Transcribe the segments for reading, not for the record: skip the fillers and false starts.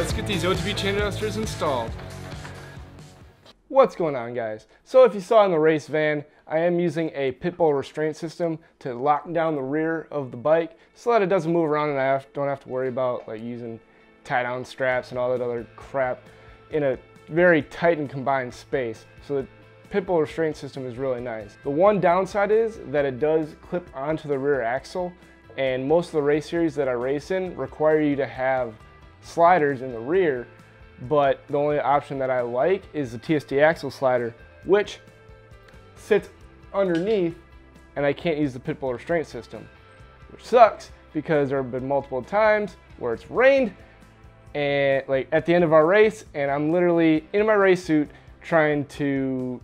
let's get these OTB chain adjusters installed. What's going on, guys? So if you saw in the race van, I am using a pit bull restraint system to lock down the rear of the bike so that it doesn't move around and I don't have to worry about like using tie down straps and all that other crap in a very tight and combined space. So the pit bull restraint system is really nice. The one downside is that it does clip onto the rear axle, and most of the race series that I race in require you to have sliders in the rear, but the only option that I like is the TSD axle slider, which sits underneath and I can't use the pit bull restraint system, which sucks because there have been multiple times where it's rained and like at the end of our race and I'm literally in my race suit trying to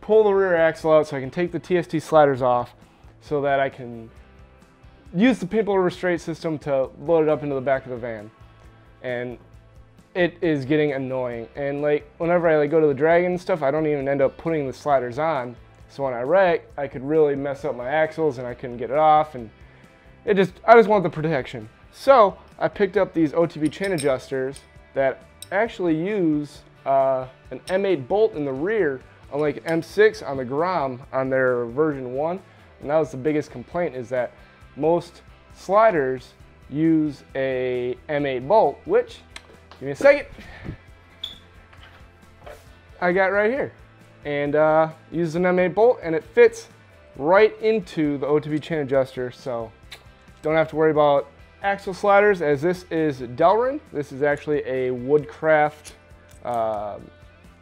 pull the rear axle out so I can take the TSD sliders off so that I can use the pit bull restraint system to load it up into the back of the van. And it is getting annoying, and like whenever I go to the Dragon and stuff, I don't even end up putting the sliders on, so when I wreck I could really mess up my axles and I couldn't get it off, and I just want the protection. So I picked up these OTB chain adjusters that actually use an M8 bolt in the rear, unlike M6 on the Grom on their version 1. And that was the biggest complaint, is that most sliders use a M8 bolt, which, give me a second, I got right here, and uses an M8 bolt and it fits right into the OTB chain adjuster, so don't have to worry about axle sliders, as this is Delrin. This is actually a Woodcraft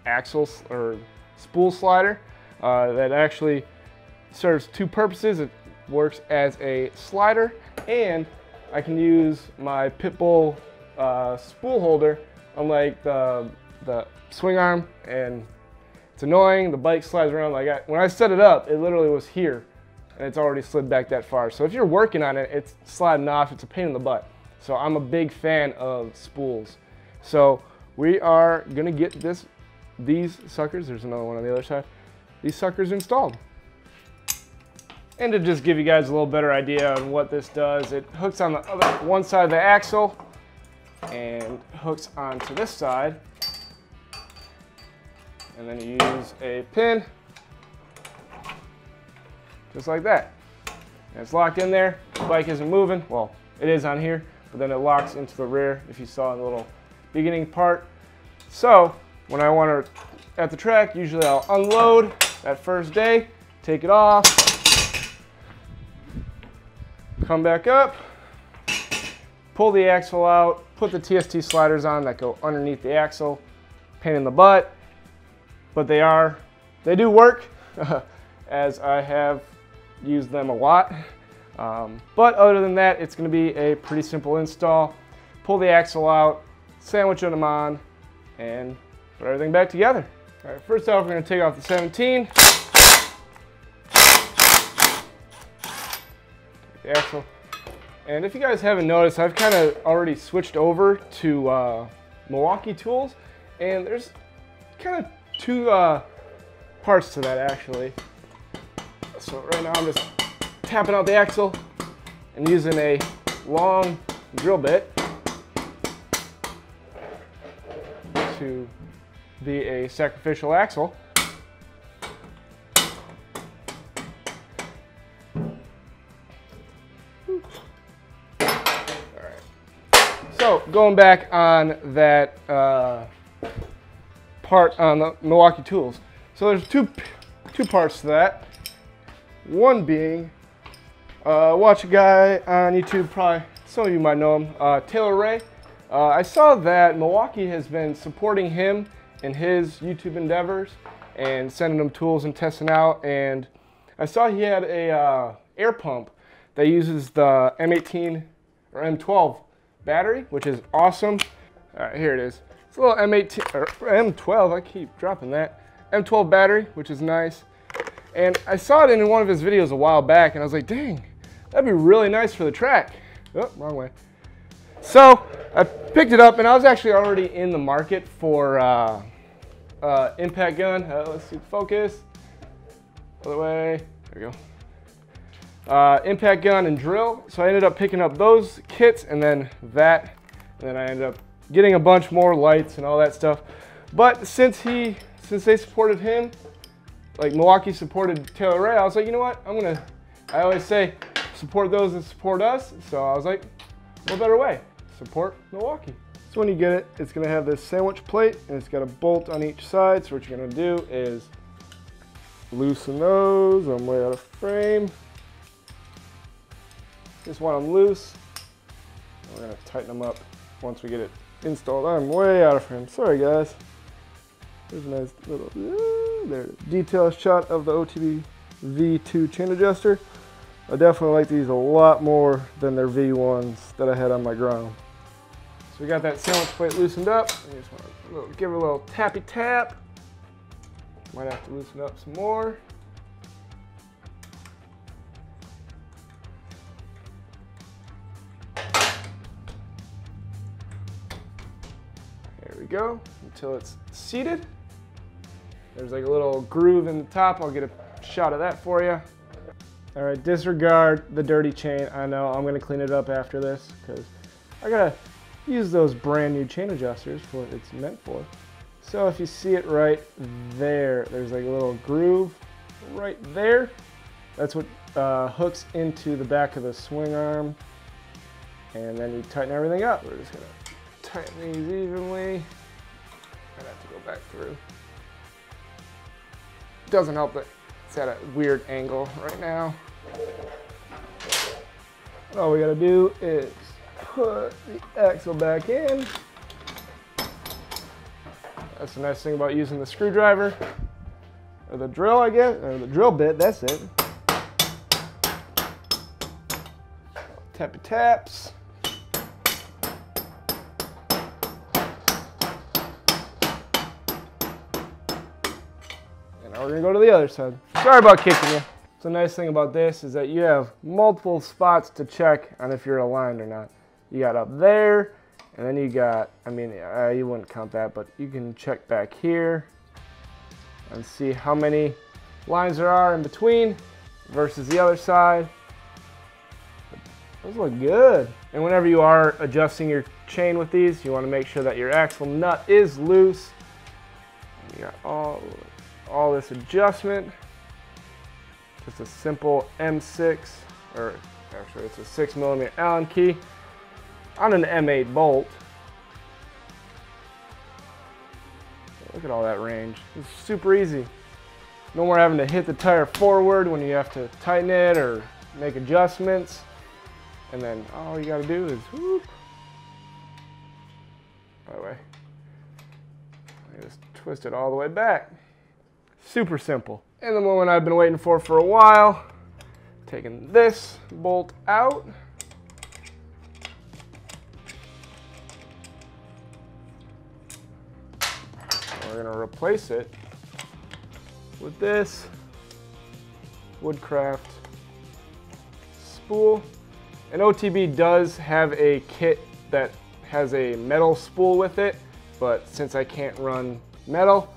axle or spool slider that actually serves two purposes. It works as a slider, and I can use my pit bull spool holder, unlike the swing arm, and it's annoying. The bike slides around like when I set it up, it literally was here and it's already slid back that far. So if you're working on it, it's sliding off. It's a pain in the butt. So I'm a big fan of spools. So we are gonna get these suckers, there's another one on the other side, these suckers installed. And to just give you guys a little better idea on what this does, it hooks on the one side of the axle and hooks onto this side. And then you use a pin, just like that. And it's locked in there, the bike isn't moving. Well, it is on here, but then it locks into the rear, if you saw in the little beginning part. So when I want to, at the track, usually I'll unload that first day, take it off, come back up, pull the axle out, put the TSD sliders on that go underneath the axle. Pain in the butt, but they do work, as I have used them a lot. But other than that, it's going to be a pretty simple install. Pull the axle out, sandwich them on, and put everything back together. All right, first off, we're going to take off the 17. The axle. And if you guys haven't noticed, I've kind of already switched over to Milwaukee tools, and there's kind of two parts to that actually. So right now I'm just tapping out the axle and using a long drill bit to be a sacrificial axle. So going back on that part on the Milwaukee tools. So there's two parts to that. One being, watch a guy on YouTube, probably some of you might know him, Taylor Ray. I saw that Milwaukee has been supporting him in his YouTube endeavors and sending him tools and testing out. And I saw he had a air pump that uses the M18 or M12 battery, which is awesome. All right, here it is. It's a little M18 or M12. I keep dropping that. M12 battery, which is nice. And I saw it in one of his videos a while back, and I was like, dang, that'd be really nice for the track. Oh, wrong way. So I picked it up, and I was actually already in the market for impact gun. Let's see, focus. Other way. There we go. Impact gun and drill. So I ended up picking up those kits, and then that, and then I ended up getting a bunch more lights and all that stuff. But since they supported him, like Milwaukee supported Taylor Ray, I was like, you know what? I always say support those that support us. So I was like, what better way? Support Milwaukee. So when you get it, it's gonna have this sandwich plate and it's got a bolt on each side. So what you're gonna do is loosen those. I'm way out of frame. Just want them loose. We're gonna tighten them up once we get it installed. I'm way out of frame. Sorry guys. There's a nice little detail shot of the OTB V2 chain adjuster. I definitely like these a lot more than their V1s that I had on my ground. So we got that sandwich plate loosened up. I just want to give it a little tappy tap. Might have to loosen up some more. There we go, until it's seated. There's like a little groove in the top. I'll get a shot of that for you. All right, disregard the dirty chain. I know I'm gonna clean it up after this because I gotta use those brand new chain adjusters for what it's meant for. So if you see it right there, there's like a little groove right there. That's what hooks into the back of the swing arm. And then you tighten everything up. We're just gonna tighten these evenly. I'd have to go back through. Doesn't help that it's at a weird angle right now. All we gotta do is put the axle back in. That's the nice thing about using the screwdriver, or the drill, I guess, or the drill bit, that's it. Tappy taps. And now we're gonna go to the other side. Sorry about kicking you. So the nice thing about this is that you have multiple spots to check on if you're aligned or not. You got up there, and then you got, I mean, you wouldn't count that, but you can check back here and see how many lines there are in between versus the other side. Those look good. And whenever you are adjusting your chain with these, you want to make sure that your axle nut is loose. You got all this adjustment. Just a simple M6, or actually it's a 6mm Allen key on an M8 bolt. Look at all that range. It's super easy. No more having to hit the tire forward when you have to tighten it or make adjustments. And then all you gotta do is whoop. By the way, I just twist it all the way back. Super simple. And the moment I've been waiting for a while, taking this bolt out. We're gonna replace it with this Woodcraft spool. And OTB does have a kit that has a metal spool with it, but since I can't run metal,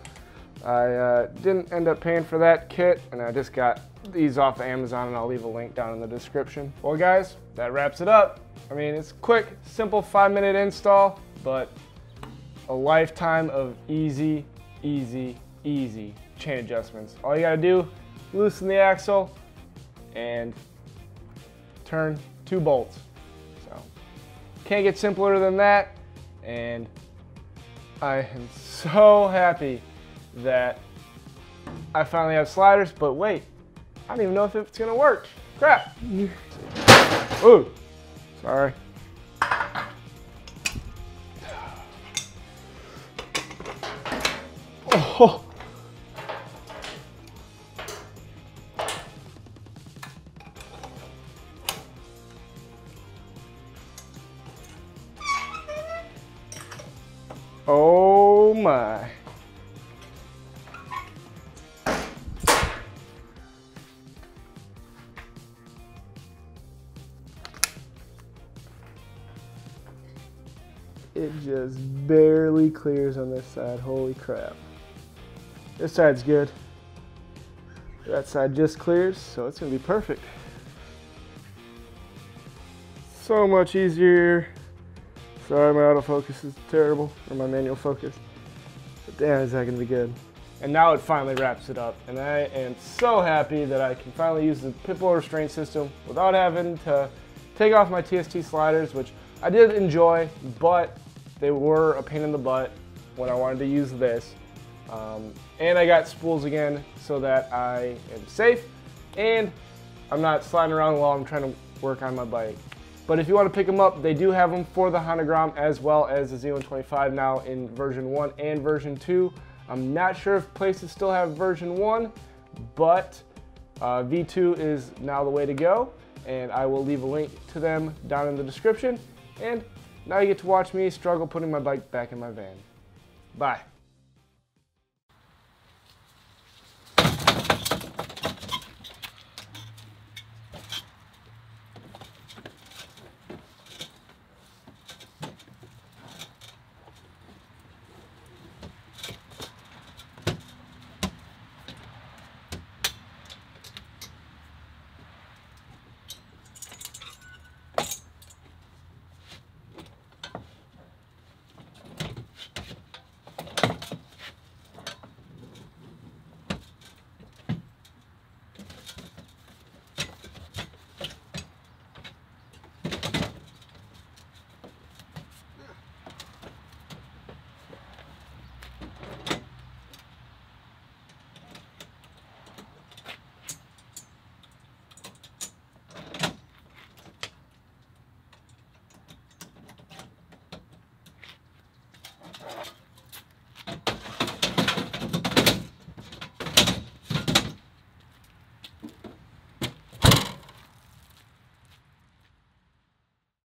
I didn't end up paying for that kit, and I just got these off of Amazon, and I'll leave a link down in the description. Well guys, that wraps it up. I mean, it's quick, simple 5-minute install, but a lifetime of easy chain adjustments. All you gotta do, loosen the axle and turn 2 bolts. So, can't get simpler than that, and I am so happy that I finally have sliders, but wait, I don't even know if it's gonna work. Crap. Ooh, sorry. Oh. Oh my. It just barely clears on this side. Holy crap. This side's good. That side just clears, so it's gonna be perfect. So much easier, Sorry, my autofocus is terrible, or my manual focus. But damn, is that gonna be good. And now it finally wraps it up, and I am so happy that I can finally use the Pitbull restraint system without having to take off my TST sliders, which I did enjoy, but they were a pain in the butt when I wanted to use this. And I got spools again so that I am safe and I'm not sliding around while I'm trying to work on my bike. But if you want to pick them up, they do have them for the Honogram as well as the Z125 now in version 1 and version 2. I'm not sure if places still have version 1, but V2 is now the way to go, and I will leave a link to them down in the description. And now you get to watch me struggle putting my bike back in my van. Bye.